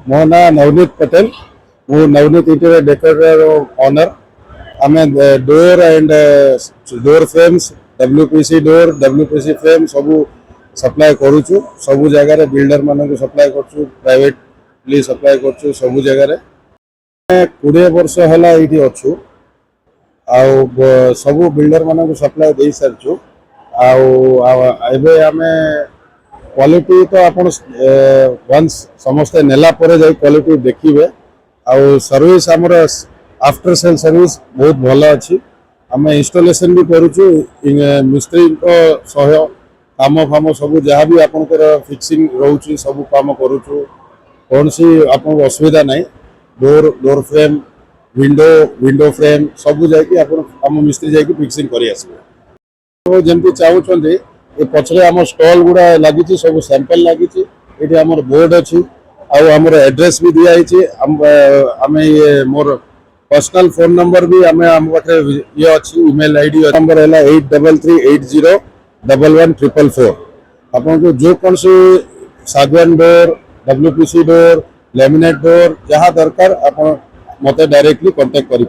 मो ना नवनीत पटेल मु नवनीत इंटीरियर डेकोरेटर ओनर आम door and door frames WPC door WPC frame सबू सप्लाय करूचु सबू जगह बिल्डर मान सप्लाय कर प्राइवेटली सप्लाय कर सबू जगह 20 वर्ष है ये अच्छु सबू बिल्डर मान सप्लाय दे सारी आम क्वालिटी तो आप वंस समस्ते नेला क्वालिटी देखिए आउ सर्विस आमर आफ्टर सेल सर्विस बहुत भल अच्छी आम इंस्टॉलेशन भी करुचु मिस्त्री सह काम फाम सब जहाँ भी आपंकर फिक्सिंग रोचे सब काम करुचु कौन सी आप असुविधा नहीं door door frame window window frame सब जाम मिस्त्री जाकि फिक्सिंग कर जमी चाहते ये पछरे आम स्टॉल गुड़ा लगी सब सैंपल लगी ये आम बोर्ड अच्छी आमर एड्रेस भी दिखाई आम ये मोर पर्सनल फोन नंबर भी आम पाखे ये अच्छी ईमेल आईडी नंबर है 8380111144 आपको जो कौन सी सागवान door WPC door laminate door जहाँ दरकार आप मत डायरेक्टली कांटेक्ट करें।